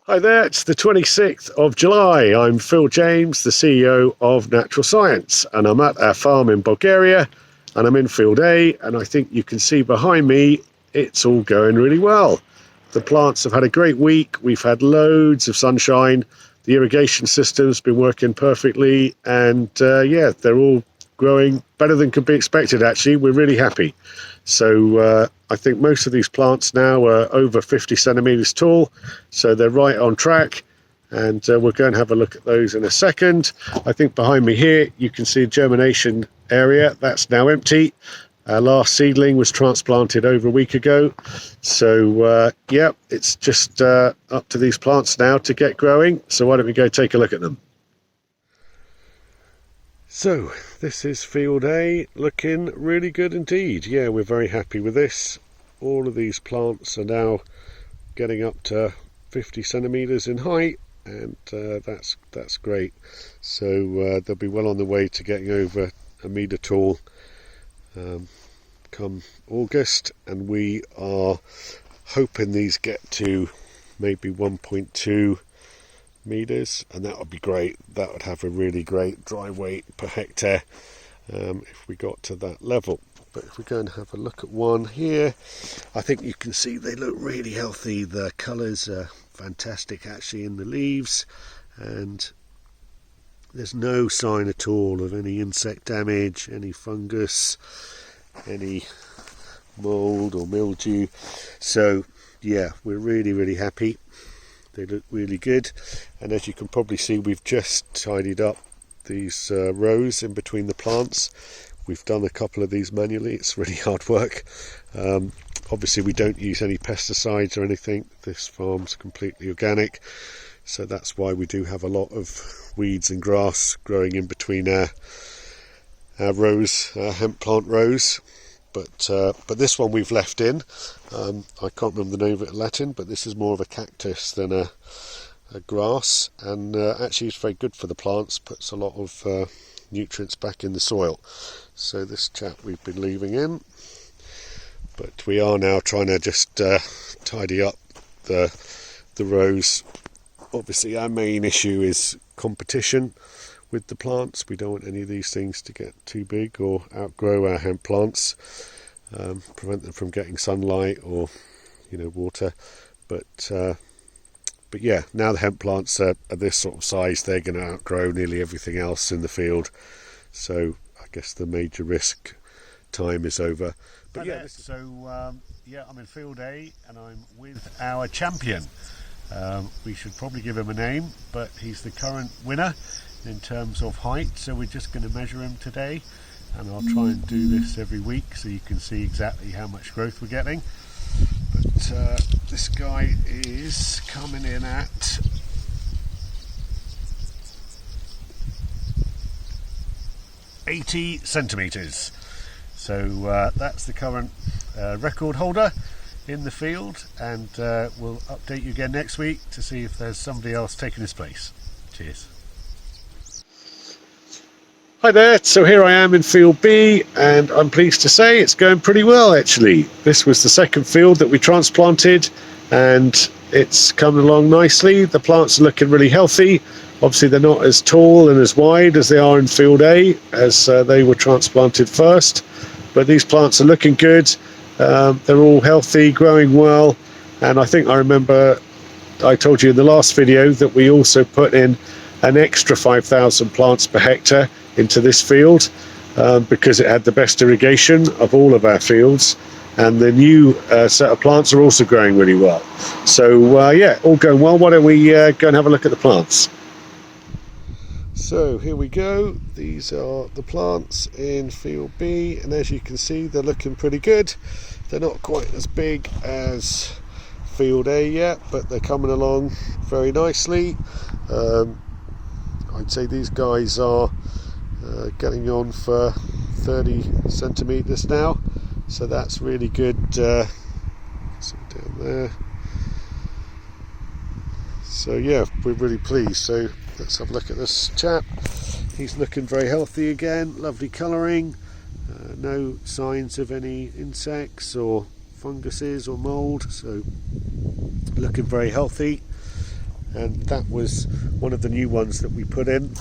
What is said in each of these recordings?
Hi there, it's the 26th of July. I'm Phil James, the CEO of Natural Science, and I'm at our farm in Bulgaria, and I'm in field A, and I think you can see behind me, it's all going really well. The plants have had a great week. We've had loads of sunshine. The irrigation system's been working perfectly, and yeah, they're all growing better than could be expected, actually. We're really happy. So I think most of these plants now are over 50 centimetres tall, so they're right on track, and we're going to have a look at those in a second. I think behind me here you can see a germination area that's now empty. Our last seedling was transplanted over a week ago, so yeah, it's just up to these plants now to get growing. So why don't we go take a look at them. So this is field A, looking really good indeed. Yeah, we're very happy with this. All of these plants are now getting up to 50 centimetres in height, and that's great. So they'll be well on the way to getting over a metre tall come August, and we are hoping these get to maybe 1.2 meters, and that would be great. That would have a really great dry weight per hectare if we got to that level. But if we go and have a look at one here, I think you can see they look really healthy. The colours are fantastic actually in the leaves, and there's no sign at all of any insect damage, any fungus, any mould or mildew. So yeah, we're really happy. They look really good, and as you can probably see, we've just tidied up these rows in between the plants. We've done a couple of these manually. It's really hard work. Obviously we don't use any pesticides or anything. This farm's completely organic, so that's why we do have a lot of weeds and grass growing in between our rows, our hemp plant rows. But this one we've left in. I can't remember the name of it in Latin, but this is more of a cactus than a grass, and actually it's very good for the plants, puts a lot of nutrients back in the soil. So this chap we've been leaving in, but we are now trying to just tidy up the rows. Obviously our main issue is competition with the plants. We don't want any of these things to get too big or outgrow our hemp plants, prevent them from getting sunlight or water. But yeah, now the hemp plants are this sort of size, they're going to outgrow nearly everything else in the field. So I guess the major risk time is over. But yeah, yeah, I'm in field A and I'm with our champion. We should probably give him a name, but he's the current winner in terms of height, so we're just going to measure him today, and I'll try and do this every week so you can see exactly how much growth we're getting. But this guy is coming in at 80 centimetres. So that's the current record holder in the field, and we'll update you again next week to see if there's somebody else taking his place. Cheers. Hi there, so here I am in field B, and I'm pleased to say it's going pretty well actually. This was the second field that we transplanted, and it's coming along nicely. The plants are looking really healthy. Obviously they're not as tall and as wide as they are in field A, as they were transplanted first, but these plants are looking good. They're all healthy, growing well, and I think I remember I told you in the last video that we also put in an extra 5,000 plants per hectare into this field because it had the best irrigation of all of our fields, and the new set of plants are also growing really well. So yeah, all going well. Why don't we go and have a look at the plants? So here we go. These are the plants in field B, and as you can see they're looking pretty good. They're not quite as big as field A yet, but they're coming along very nicely. I'd say these guys are getting on for 30 centimetres now, so that's really good. Down there. So yeah, we're really pleased. So let's have a look at this chap. He's looking very healthy again, lovely colouring, no signs of any insects or funguses or mould, so looking very healthy. and that was one of the new ones that we put in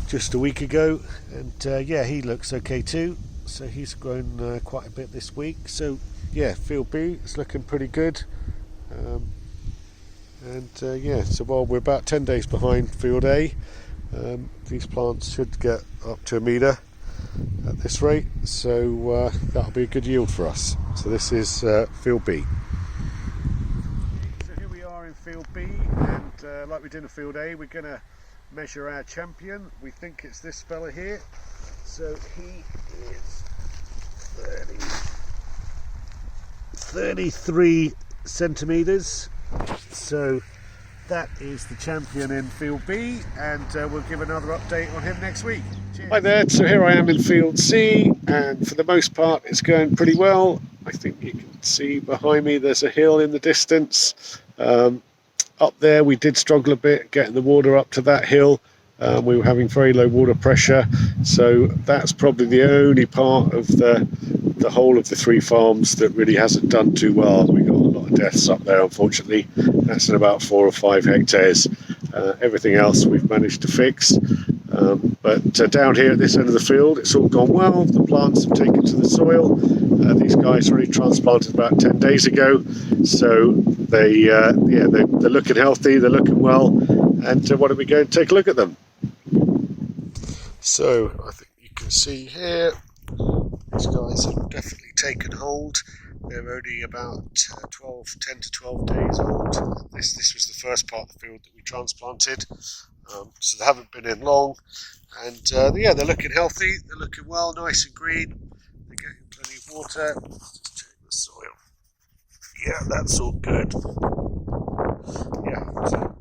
just a week ago, and yeah, he looks okay too. So he's grown quite a bit this week. So yeah, field B is looking pretty good. Yeah, so while we're about 10 days behind field A, these plants should get up to 1 metre at this rate, so that'll be a good yield for us. So this is field B. So here we are in field B, and like we did in field A, we're going to measure our champion. We think it's this fella here. So he is 33 centimetres. So that is the champion in field B, and we'll give another update on him next week. Cheers. Hi there, so here I am in field C, and for the most part it's going pretty well. I think you can see behind me there's a hill in the distance. Up there we did struggle a bit getting the water up to that hill. We were having very low water pressure, so that's probably the only part of the whole of the 3 farms that really hasn't done too well. We got a lot of deaths up there, unfortunately. That's in about 4 or 5 hectares. Everything else we've managed to fix, but down here at this end of the field it's all gone well. The plants have taken to the soil. These guys already transplanted about 10 days ago, so they're looking healthy, they're looking well, and why don't we go and take a look at them. So I think you can see here, these guys have definitely taken hold. They're only about 10 to 12 days old. This was the first part of the field that we transplanted, so they haven't been in long, and yeah, they're looking healthy, they're looking well, nice and green, they're getting plenty of water. Just check the soil. Yeah, that's all good. Yeah, so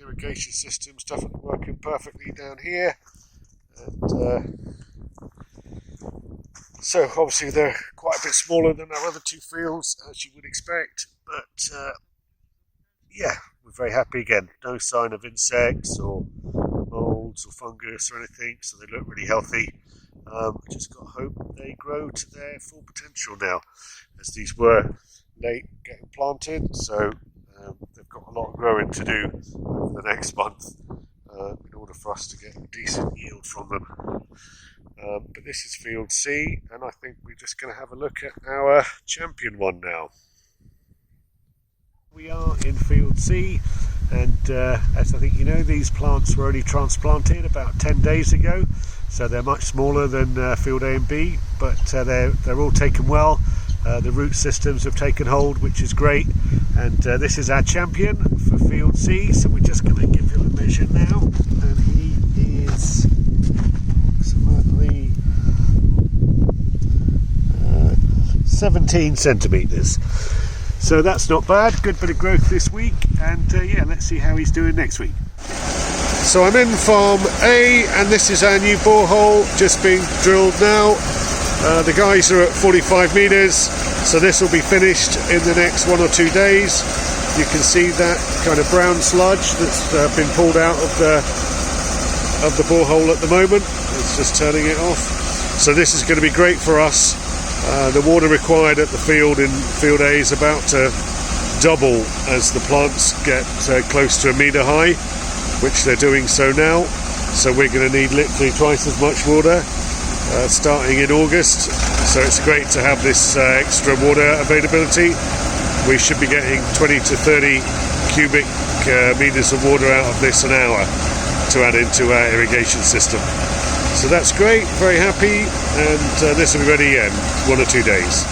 irrigation system's definitely working perfectly down here, and so obviously they're quite a bit smaller than our other 2 fields, as you would expect, but yeah, we're very happy again. No sign of insects or molds or fungus or anything, so they look really healthy. Just got to hope they grow to their full potential now, as these were late getting planted, so they've got a lot of growing to do over the next month in order for us to get a decent yield from them. But this is field C, and I think we're just going to have a look at our champion one now. We are in field C, and as I think you know, these plants were only transplanted about 10 days ago, so they're much smaller than field A and B, but they're all taken well. The root systems have taken hold, which is great, and this is our champion for field C, so we're just going to give him a measure now, and he is approximately 17 centimetres. So that's not bad, good bit of growth this week, and yeah, let's see how he's doing next week. So I'm in farm A, and this is our new borehole just being drilled now. The guys are at 45 metres, so this will be finished in the next 1 or 2 days. You can see that kind of brown sludge that's been pulled out of the borehole at the moment. It's just turning it off. So this is going to be great for us. The water required at the field in field A is about to double as the plants get close to 1 metre high, which they're doing so now. So we're going to need literally twice as much water starting in August. So it's great to have this extra water availability. We should be getting 20 to 30 cubic metres of water out of this an hour to add into our irrigation system. So that's great, very happy, and this will be ready in 1 or 2 days.